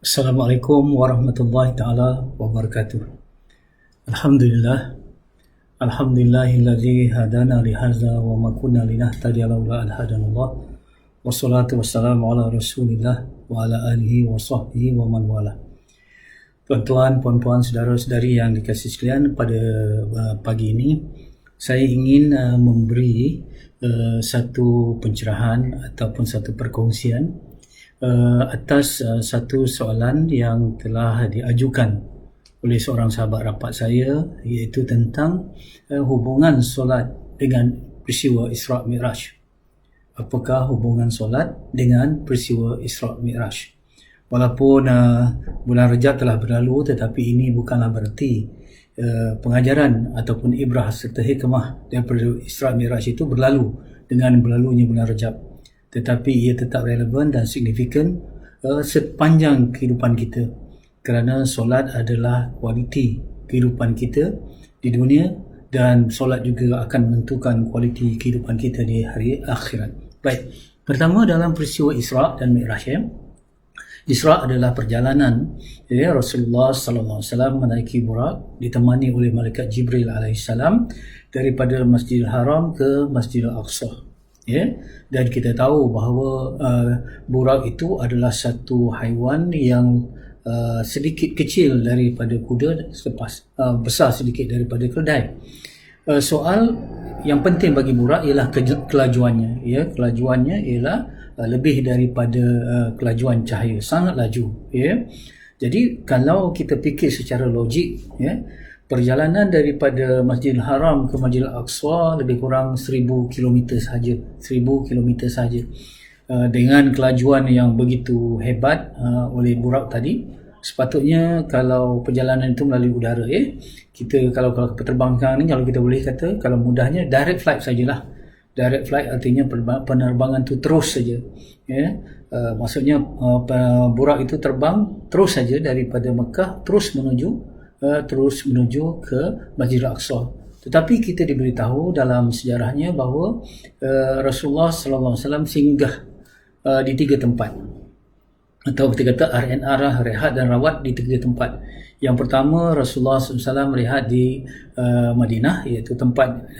Assalamualaikum warahmatullahi taala wabarakatuh. Alhamdulillah. Alhamdulillahilladzi hadana li hadza wa ma kunna linahtadiya laula an hadanallah. Wassalatu wassalamu ala Rasulillah wa ala alihi wa sahbihi wa man wala. Tuan-tuan, puan-puan, saudara-saudari yang dikasihi sekalian, pada pagi ini saya ingin memberi satu pencerahan ataupun satu perkongsian atas satu soalan yang telah diajukan oleh seorang sahabat rapat saya, iaitu tentang hubungan solat dengan peristiwa Isra' Mi'raj. Apakah hubungan solat dengan peristiwa Isra' Mi'raj? Walaupun bulan Rajab telah berlalu, tetapi ini bukanlah berarti pengajaran ataupun ibrah serta hikmah daripada Isra' Mi'raj itu berlalu dengan berlalunya bulan Rajab, tetapi ia tetap relevan dan signifikan sepanjang kehidupan kita, kerana solat adalah kualiti kehidupan kita di dunia, dan solat juga akan menentukan kualiti kehidupan kita di hari akhirat. Baik, pertama dalam peristiwa Isra' dan Mi'raj. Isra' adalah perjalanan Rasulullah sallallahu alaihi wasallam menaiki burak ditemani oleh malaikat Jibril alaihi salam daripada Masjidil Haram ke Masjidil Aqsa. Dan kita tahu bahawa burak itu adalah satu haiwan yang sedikit kecil daripada kuda, selepas besar sedikit daripada keledai. Soal yang penting bagi burak ialah kelajuannya. Kelajuannya ialah lebih daripada kelajuan cahaya, sangat laju. Jadi kalau kita fikir secara logik, perjalanan daripada Masjidil Haram ke Masjidil Aqsa lebih kurang 1000 km sahaja. 1000 km sahaja. Dengan kelajuan yang begitu hebat oleh burak tadi, sepatutnya kalau perjalanan itu melalui udara, kita kalau penerbangan ni, kalau kita boleh kata, kalau mudahnya direct flight sajalah. Direct flight artinya penerbangan tu terus saja. Maksudnya burak itu terbang terus saja daripada Mekah terus menuju ke Masjidil Aqsa. Tetapi kita diberitahu dalam sejarahnya bahawa Rasulullah sallallahu alaihi wasallam singgah di 3 tempat, atau kita kata RNR, rehat dan rawat, di 3 tempat. Yang pertama, Rasulullah SAW rehat di Madinah, iaitu tempat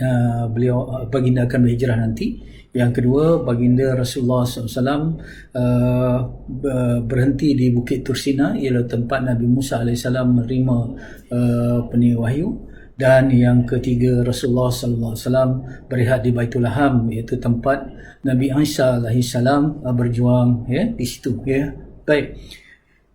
beliau baginda akan berhijrah nanti. Yang kedua, baginda Rasulullah SAW berhenti di Bukit Tursina, ialah tempat Nabi Musa AS menerima penih wahyu. Dan yang ketiga, Rasulullah SAW berehat di Baitul Laham, iaitu tempat Nabi Isa AS berjuang di situ. Baik,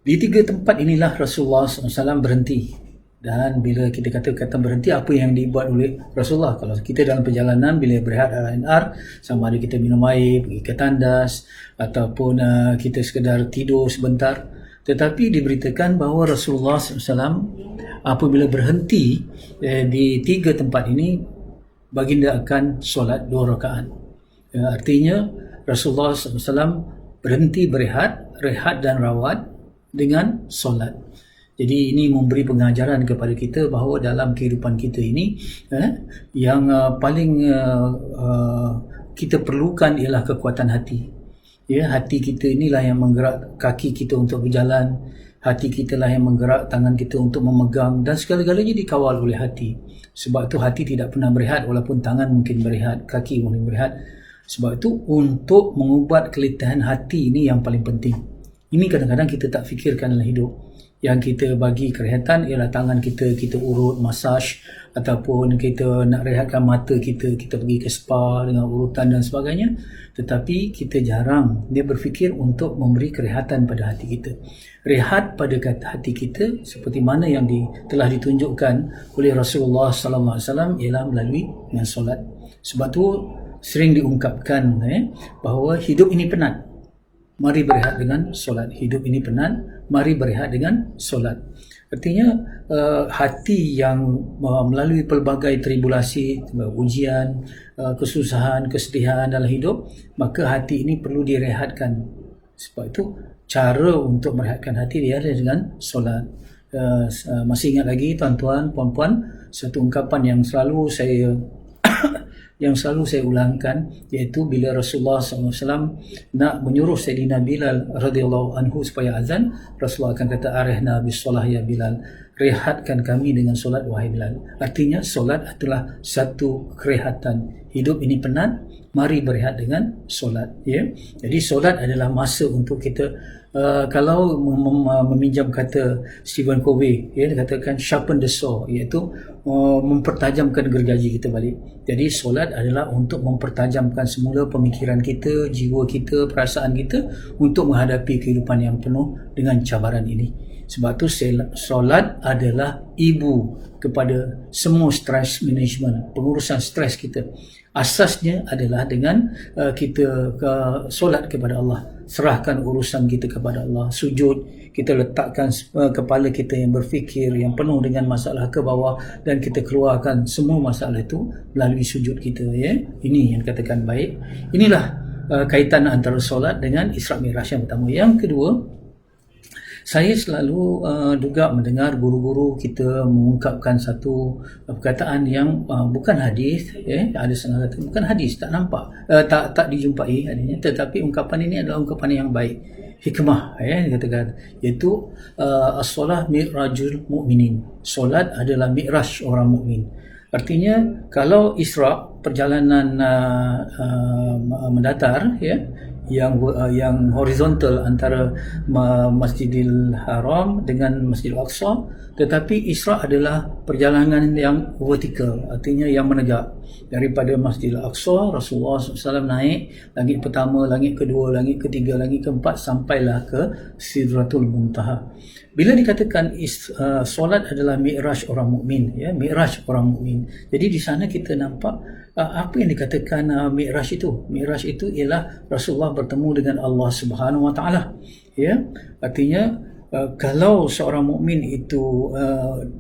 di 3 tempat inilah Rasulullah SAW berhenti. Dan bila kita kata berhenti, apa yang dibuat oleh Rasulullah? Kalau kita dalam perjalanan, bila berehat RNR, sama ada kita minum air, pergi ke tandas, ataupun kita sekadar tidur sebentar. Tetapi diberitakan bahawa Rasulullah SAW apabila berhenti di 3 tempat ini, baginda akan solat 2 rakaat. Artinya Rasulullah SAW berhenti rehat dan rawat dengan solat. Jadi ini memberi pengajaran kepada kita bahawa dalam kehidupan kita ini yang paling kita perlukan ialah kekuatan hati. Hati kita inilah yang menggerak kaki kita untuk berjalan, hati kita lah yang menggerak tangan kita untuk memegang, dan segala-galanya dikawal oleh hati. Sebab itu hati tidak pernah berehat, walaupun tangan mungkin berehat, kaki mungkin berehat. Sebab itu untuk mengubat keletihan hati ini yang paling penting. Ini kadang-kadang kita tak fikirkan dalam hidup. Yang kita bagi kerehatan ialah tangan kita urut, masaj, ataupun kita nak rehatkan mata kita pergi ke spa dengan urutan dan sebagainya. Tetapi kita jarang dia berfikir untuk memberi kerehatan pada hati kita. Rehat pada hati kita seperti mana yang telah ditunjukkan oleh Rasulullah sallallahu alaihi wasallam ialah melalui dengan solat. Sebab tu sering diungkapkan bahawa hidup ini penat, mari berehat dengan solat. Hidup ini penat, mari berehat dengan solat. Artinya hati yang melalui pelbagai tribulasi, ujian, kesusahan, kesedihan dalam hidup, maka hati ini perlu direhatkan. Sebab itu cara untuk merehatkan hati dia adalah dengan solat. Masih ingat lagi tuan-tuan, puan-puan, satu ungkapan yang selalu saya yang selalu saya ulangkan, iaitu bila Rasulullah SAW nak menyuruh Sayyidina Bilal radhiyallahu anhu supaya azan, Rasulullah akan kata, arihna bis solah ya Bilal, rehatkan kami dengan solat wahai Bilal. Artinya solat adalah satu kerehatan. Hidup ini penat, mari berehat dengan solat, ya. Jadi solat adalah masa untuk kita, kalau meminjam kata Stephen Covey, ya, dia katakan sharpen the saw, iaitu mempertajamkan gergaji kita balik. Jadi solat adalah untuk mempertajamkan semula pemikiran kita, jiwa kita, perasaan kita untuk menghadapi kehidupan yang penuh dengan cabaran ini. Sebab tu solat adalah ibu kepada semua stress management, pengurusan stres kita. Asasnya adalah dengan kita solat kepada Allah, serahkan urusan kita kepada Allah, sujud, kita letakkan kepala kita yang berfikir, yang penuh dengan masalah ke bawah, dan kita keluarkan semua masalah itu melalui sujud kita, ya. Ini yang katakan baik. Inilah kaitan antara solat dengan Isra Mi'raj yang pertama. Yang kedua, saya selalu juga mendengar guru-guru kita mengungkapkan satu perkataan yang bukan hadis, ada setengah kata bukan hadis, tak nampak, tak dijumpai adanya, tetapi ungkapan ini adalah ungkapan yang baik, hikmah, dikatakan, iaitu as-solah mi'rajul mu'minin. Solat adalah mi'raj orang mukmin. Artinya kalau Isra, perjalanan mendatar, ya, yang horizontal antara Masjidil Haram dengan Masjidil Aqsa, tetapi Isra adalah perjalanan yang vertikal, artinya yang menegak. Daripada Masjidil Aqsa, Rasulullah SAW naik langit pertama, langit kedua, langit ketiga, langit keempat, sampailah ke Sidratul Muntaha. Bila dikatakan solat adalah mi'raj orang mukmin, ya, mi'raj orang mukmin. Jadi di sana kita nampak apa yang dikatakan mi'raj itu. Mi'raj itu ialah Rasulullah bertemu dengan Allah Subhanahu Wa Taala. Ya, artinya kalau seorang mukmin itu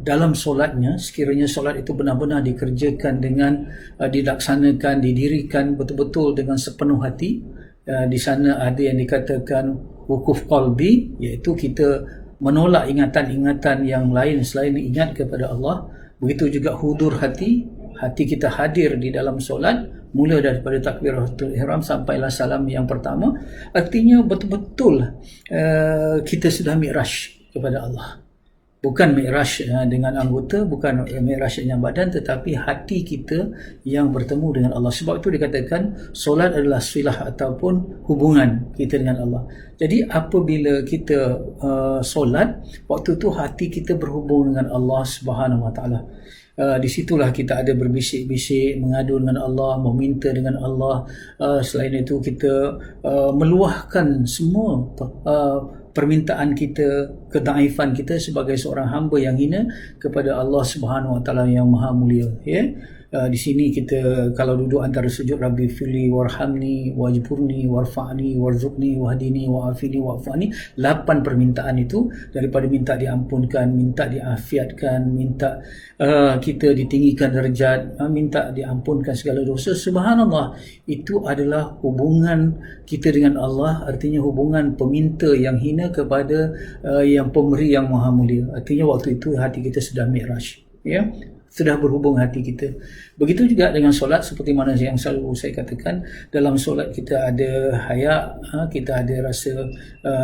dalam solatnya, sekiranya solat itu benar-benar dikerjakan dengan dilaksanakan, didirikan betul-betul dengan sepenuh hati, di sana ada yang dikatakan wukuf qalbi, iaitu kita menolak ingatan-ingatan yang lain selain ingat kepada Allah. Begitu juga hudur hati kita hadir di dalam solat, mula daripada takbiratul ihram sampailah salam yang pertama. Artinya betul-betul kita sudah mi'raj kepada Allah. Bukan mi'raj dengan anggota, bukan mi'raj dengan badan, tetapi hati kita yang bertemu dengan Allah. Sebab itu dikatakan solat adalah silah ataupun hubungan kita dengan Allah. Jadi apabila kita solat, waktu itu hati kita berhubung dengan Allah Subhanahu Wa Taala. Di situlah kita ada berbisik-bisik, mengadu dengan Allah, meminta dengan Allah. Selain itu kita meluahkan semua permintaan kita, kedaifan kita sebagai seorang hamba yang hina kepada Allah Subhanahu Wa Taala yang Maha Mulia, ya. Di sini kita kalau duduk antara sujud, Rabbi firli warhamni wajburni warfa'ni warzuqni wahdini wa'afini wa'afani, 8 permintaan itu, daripada minta diampunkan, minta diafiatkan, minta kita ditinggikan derajat, minta diampunkan segala dosa. Subhanallah, itu adalah hubungan kita dengan Allah, artinya hubungan peminta yang hina kepada yang pemberi yang Maha Mulia. Artinya waktu itu hati kita sudah mi'raj, ya, sudah berhubung hati kita. Begitu juga dengan solat, seperti mana yang selalu saya katakan, dalam solat kita ada haya, kita ada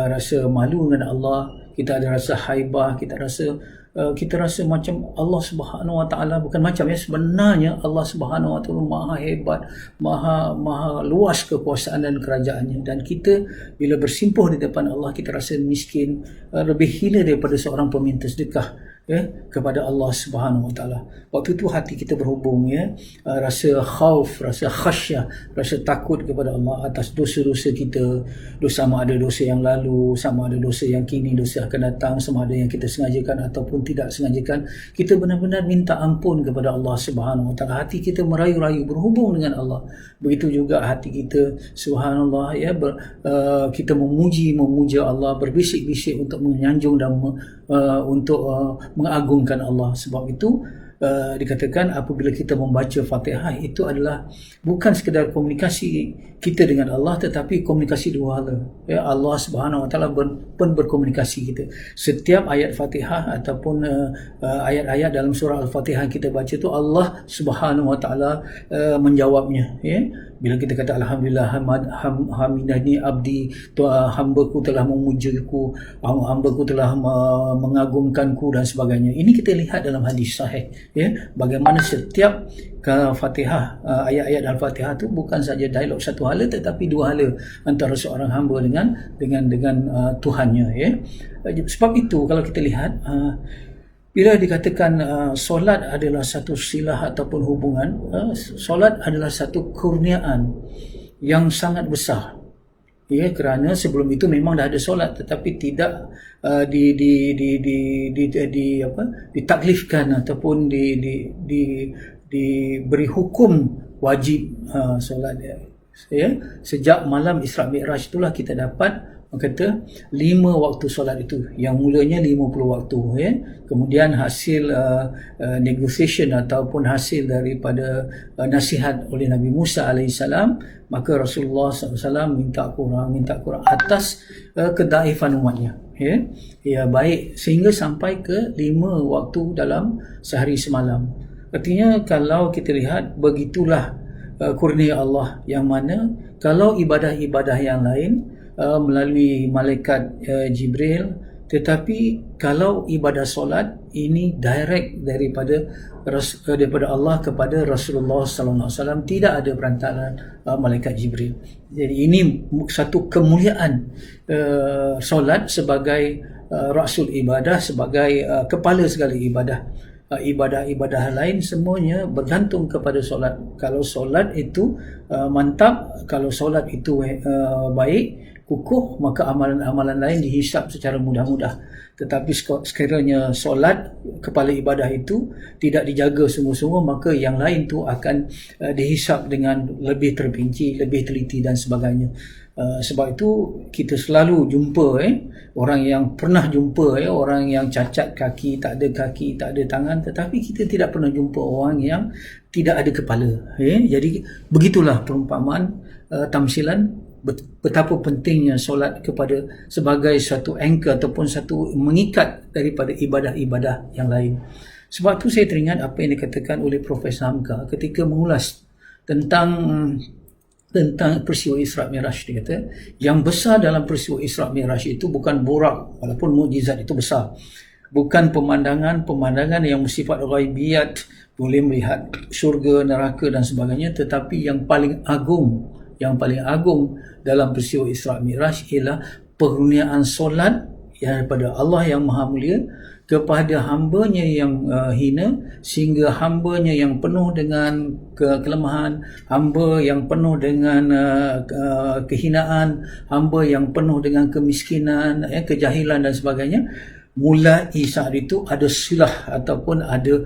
rasa malu dengan Allah, kita ada rasa haibah, kita rasa macam Allah Subhanahu Wa Taala, bukan macam, ya, sebenarnya Allah Subhanahu Wa Taala maha hebat, maha luas kekuasaan dan kerajaannya, dan kita bila bersimpuh di depan Allah, kita rasa miskin, lebih hina daripada seorang peminta sedekah, ya, kepada Allah Subhanahu Wa Taala. Waktu itu hati kita berhubung, ya, rasa khauf, rasa khasyah, rasa takut kepada Allah atas dosa-dosa kita, sama ada dosa yang lalu, sama ada dosa yang kini, dosa akan datang, sama ada yang kita sengajakan ataupun tidak sengajakan. Kita benar-benar minta ampun kepada Allah Subhanahu Wa Taala. Hati kita merayu-rayu berhubung dengan Allah. Begitu juga hati kita, subhanallah, ya, kita memuja Allah, berbisik-bisik untuk menyanjung dan untuk mengagungkan Allah. Sebab itu dikatakan apabila kita membaca Fatihah itu adalah bukan sekadar komunikasi kita dengan Allah, tetapi komunikasi dua hala. Ya, Allah Subhanahu Wa Taala pun berkomunikasi kita. Setiap ayat Fatihah ataupun ayat-ayat dalam surah Al-Fatihah kita baca tu Allah Subhanahu Wa Taala menjawabnya. Ya, bila kita kata alhamdulillah hamidani abdi, hamba-Ku telah memujiku, hamba-Ku telah mengagungkanku dan sebagainya. Ini kita lihat dalam hadis sahih, ya, bagaimana setiap Fatihah, ayat-ayat Al-Fatihah itu bukan saja dialog satu hala, tetapi dua hala antara seorang hamba dengan Tuhannya, ya. Sebab itu kalau kita lihat bila dikatakan solat adalah satu silah ataupun hubungan, solat adalah satu kurniaan yang sangat besar. Ya, kerana sebelum itu memang dah ada solat, tetapi tidak ditaklifkan ataupun diberi hukum wajib solat. Ya, sejak malam Isra Mi'raj itulah kita dapat kata 5 waktu solat itu, yang mulanya 50 waktu, ya. Kemudian hasil negotiation ataupun hasil daripada nasihat oleh Nabi Musa alaihissalam, maka Rasulullah SAW minta Quran atas kedaifan umatnya, ya. Ya, baik, sehingga sampai ke 5 waktu dalam sehari semalam. Artinya kalau kita lihat begitulah kurnia Allah, yang mana kalau ibadah-ibadah yang lain melalui malaikat Jibril, tetapi kalau ibadah solat ini direct daripada Allah kepada Rasulullah sallallahu alaihi wasallam, tidak ada perantaraan malaikat Jibril. Jadi ini satu kemuliaan solat sebagai rasul ibadah, sebagai kepala segala ibadah. Ibadah-ibadah lain semuanya bergantung kepada solat. Kalau solat itu mantap, kalau solat itu baik, kukuh, maka amalan-amalan lain dihisap secara mudah-mudah. Tetapi sekiranya solat, kepala ibadah itu tidak dijaga sungguh-sungguh, maka yang lain tu akan dihisap dengan lebih terperinci, lebih teliti dan sebagainya. Sebab itu kita selalu jumpa orang yang pernah jumpa orang yang cacat kaki, tak ada tangan, tetapi kita tidak pernah jumpa orang yang tidak ada kepala. Jadi begitulah perumpamaan tamsilan betapa pentingnya solat kepada sebagai satu anchor ataupun satu mengikat daripada ibadah-ibadah yang lain. Sebab tu saya teringat apa yang dikatakan oleh Profesor Hamka ketika mengulas tentang peristiwa Isra Mi'raj. Dia kata yang besar dalam peristiwa Isra Mi'raj itu bukan borak, walaupun mukjizat itu besar, bukan pemandangan yang bersifat ghaibiyat, boleh melihat syurga, neraka dan sebagainya, tetapi yang paling agung dalam peristiwa Isra Mi'raj ialah perniaan solat daripada Allah yang Maha Mulia kepada hambanya yang hina, sehingga hambanya yang penuh dengan kelemahan, hamba yang penuh dengan kehinaan, hamba yang penuh dengan kemiskinan, kejahilan dan sebagainya, mulai saat itu ada silah ataupun ada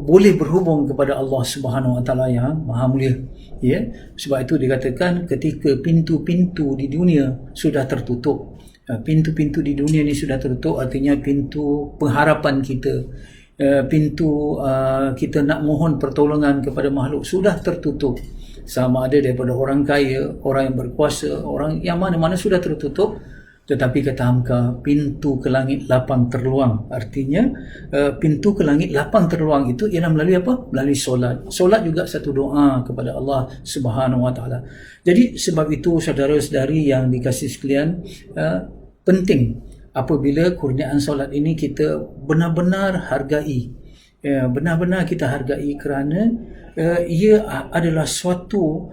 boleh berhubung kepada Allah Subhanahu Wa Taala yang Maha Mulia. Ya, sebab itu dikatakan ketika pintu-pintu di dunia sudah tertutup, pintu-pintu di dunia ni sudah tertutup, artinya pintu pengharapan kita, pintu kita nak mohon pertolongan kepada makhluk sudah tertutup. Sama ada daripada orang kaya, orang yang berkuasa, orang yang mana-mana sudah tertutup. Tetapi kata Hamka, pintu ke langit lapang terluang. Artinya pintu ke langit lapang terluang itu ialah melalui apa? Melalui solat. Solat juga satu doa kepada Allah Subhanahu Wa Taala. Jadi sebab itu saudara-saudari yang dikasihi sekalian, penting apabila kurniaan solat ini kita benar-benar hargai. Benar-benar kita hargai kerana ia adalah satu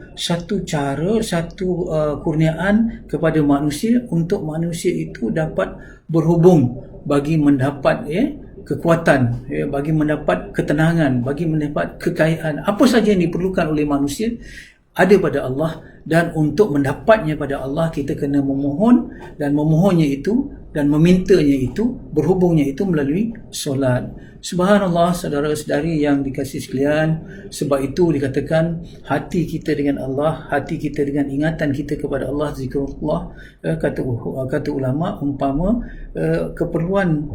cara, satu kurniaan kepada manusia untuk manusia itu dapat berhubung bagi mendapat kekuatan, bagi mendapat ketenangan, bagi mendapat kekayaan. Apa saja yang diperlukan oleh manusia ada pada Allah, dan untuk mendapatnya pada Allah kita kena memohon, dan memohonnya itu dan memintanya itu, berhubungnya itu melalui solat. Subhanallah, saudara-saudari yang dikasihi sekalian, sebab itu dikatakan hati kita dengan Allah, hati kita dengan ingatan kita kepada Allah, zikrullah, kata ulama umpama keperluan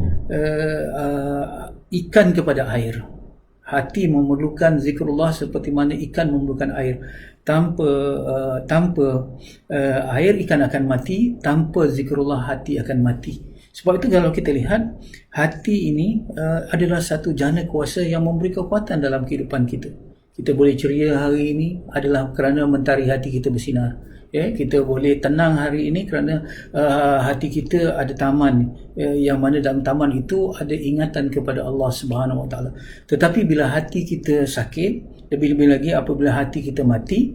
ikan kepada air. Hati memerlukan zikrullah seperti mana ikan memerlukan air. Tanpa air ikan akan mati, tanpa zikrullah hati akan mati. Sebab itu kalau kita lihat, hati ini adalah satu jana kuasa yang memberi kekuatan dalam kehidupan kita. Kita boleh ceria hari ini adalah kerana mentari hati kita bersinar. Kita boleh tenang hari ini kerana hati kita ada taman, yang mana dalam taman itu ada ingatan kepada Allah Subhanahu Wa Taala. Tetapi bila hati kita sakit, lebih-lebih lagi apabila hati kita mati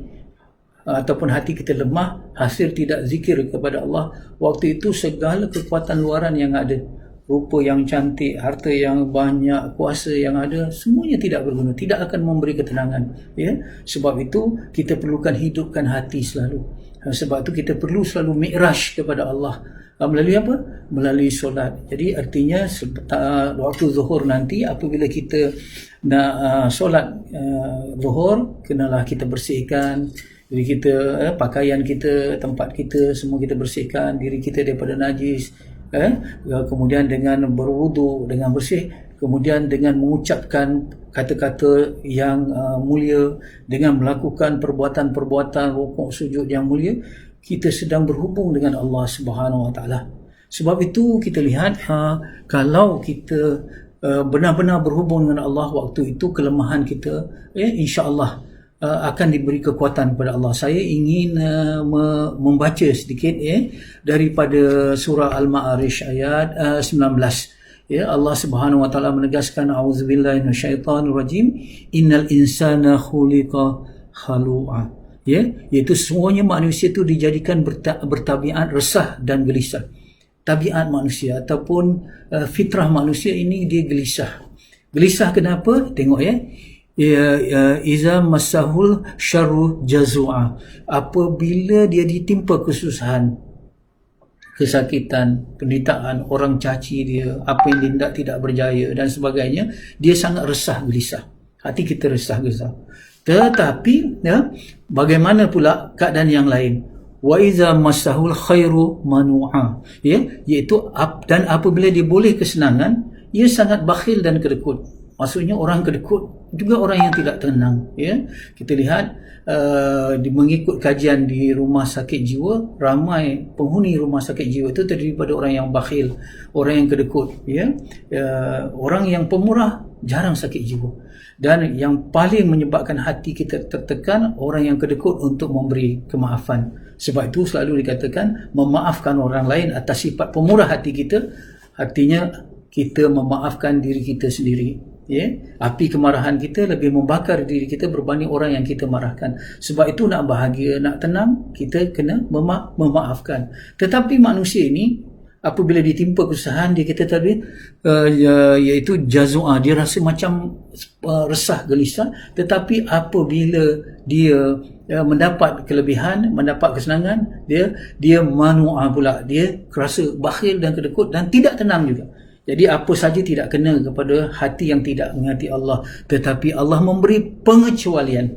ataupun hati kita lemah, hasil tidak zikir kepada Allah, waktu itu segala kekuatan luaran yang ada, rupa yang cantik, harta yang banyak, kuasa yang ada, semuanya tidak berguna, tidak akan memberi ketenangan. Sebab itu kita perlukan hidupkan hati selalu. Sebab itu kita perlu selalu mi'raj kepada Allah. Melalui apa? Melalui solat. Jadi artinya waktu zuhur nanti, apabila kita nak solat zuhur, kenalah kita bersihkan diri kita, pakaian kita, tempat kita, semua kita bersihkan diri kita daripada najis. Kemudian dengan berwudu, dengan bersih, kemudian dengan mengucapkan kata-kata yang mulia, dengan melakukan perbuatan-perbuatan rukuk sujud yang mulia, kita sedang berhubung dengan Allah Subhanahu Wa Taala. Sebab itu kita lihat, kalau kita benar-benar berhubung dengan Allah, waktu itu kelemahan kita insya-Allah akan diberi kekuatan kepada Allah. Saya ingin membaca sedikit daripada surah Al-Ma'arij ayat 19. Allah Subhanahu Wa Taala menegaskan, auzubillahi minasyaitonir rajim, innal insana khuliqa halu'a. Iaitu semuanya manusia itu dijadikan bertabiat resah dan gelisah. Tabiat manusia ataupun fitrah manusia ini dia gelisah. Gelisah kenapa? Tengok iza masahul syarru jazua. Apabila dia ditimpa kesusahan, kesakitan, penderitaan, orang caci dia, apa yang dia tidak berjaya dan sebagainya, dia sangat resah gelisah. Hati kita resah gelisah. Tetapi bagaimana pula keadaan yang lain? Wa iza masahul khairu manu'a. Iaitu dan apabila dia boleh kesenangan, ia sangat bakhil dan kedekut. Maksudnya orang kedekut juga orang yang tidak tenang. Kita lihat mengikut kajian di rumah sakit jiwa, ramai penghuni rumah sakit jiwa itu terdiri pada orang yang bakhil, orang yang kedekut. Orang yang pemurah jarang sakit jiwa. Dan yang paling menyebabkan hati kita tertekan, orang yang kedekut untuk memberi kemaafan. Sebab itu selalu dikatakan memaafkan orang lain atas sifat pemurah hati kita, artinya kita memaafkan diri kita sendiri. Api kemarahan kita lebih membakar diri kita berbanding orang yang kita marahkan. Sebab itu nak bahagia, nak tenang, kita kena memaafkan. Tetapi manusia ini apabila ditimpa kesusahan, dia kata tadi iaitu jazua, dia rasa macam resah gelisah. Tetapi apabila dia mendapat kelebihan, mendapat kesenangan, dia manu'a pula, dia rasa bakhil dan kedekut dan tidak tenang juga. Jadi apa saja tidak kena kepada hati yang tidak mengasihi Allah, tetapi Allah memberi pengecualian.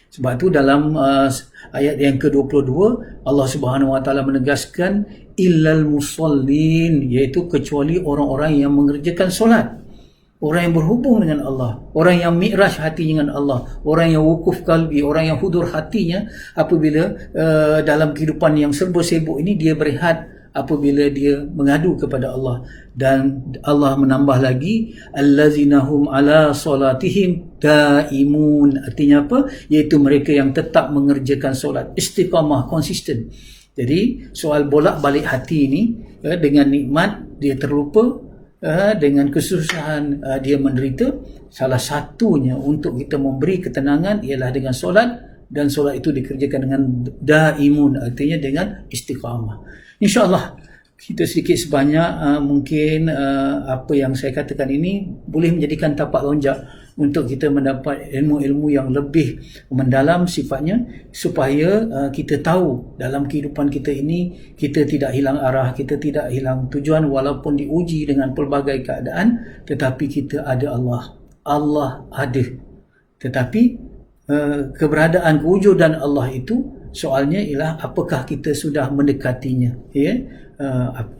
Sebab itu dalam ayat yang ke-22 Allah Subhanahu Wa Taala menegaskan illal musallin, iaitu kecuali orang-orang yang mengerjakan solat, orang yang berhubung dengan Allah, orang yang mi'raj hati dengan Allah, orang yang wukuf kalbi, orang yang hudur hatinya apabila dalam kehidupan yang serba sibuk ini dia berehat apabila dia mengadu kepada Allah. Dan Allah menambah lagi allazinahum ala salatihim daimun, artinya apa? Iaitu mereka yang tetap mengerjakan solat, istiqamah, konsisten. Jadi soal bolak-balik hati ini, dengan nikmat dia terlupa, dengan kesusahan dia menderita. Salah satunya untuk kita memberi ketenangan ialah dengan solat, dan solat itu dikerjakan dengan daimun, artinya dengan istiqamah. InsyaAllah kita sedikit sebanyak mungkin apa yang saya katakan ini boleh menjadikan tapak lonjak untuk kita mendapat ilmu-ilmu yang lebih mendalam sifatnya, supaya kita tahu dalam kehidupan kita ini kita tidak hilang arah, kita tidak hilang tujuan walaupun diuji dengan pelbagai keadaan, tetapi kita ada Allah. Allah ada. Tetapi keberadaan kewujudan Allah itu soalnya ialah apakah kita sudah mendekatinya.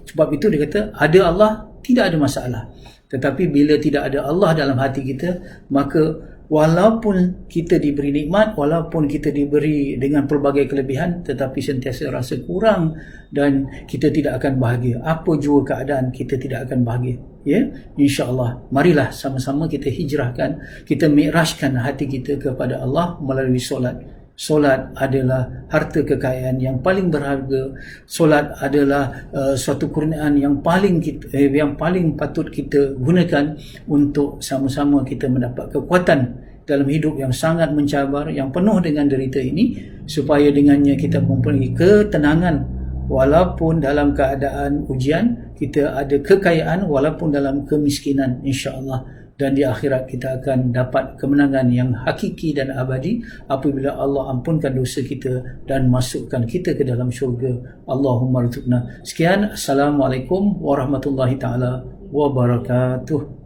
Sebab itu dia kata ada Allah tidak ada masalah. Tetapi bila tidak ada Allah dalam hati kita, maka walaupun kita diberi nikmat, walaupun kita diberi dengan pelbagai kelebihan, tetapi sentiasa rasa kurang dan kita tidak akan bahagia. Apa jua keadaan, kita tidak akan bahagia. Ya, insya-Allah. Marilah sama-sama kita hijrahkan, kita mi'rajkan hati kita kepada Allah melalui solat. Solat adalah harta kekayaan yang paling berharga. Solat adalah suatu kurniaan yang paling patut kita gunakan untuk sama-sama kita mendapat kekuatan dalam hidup yang sangat mencabar, yang penuh dengan derita ini, supaya dengannya kita mempunyai ketenangan walaupun dalam keadaan ujian, kita ada kekayaan walaupun dalam kemiskinan, insya-Allah. Dan di akhirat kita akan dapat kemenangan yang hakiki dan abadi apabila Allah ampunkan dosa kita dan masukkan kita ke dalam syurga. Allahumma rzuqna. Sekian, Assalamualaikum warahmatullahi taala wabarakatuh.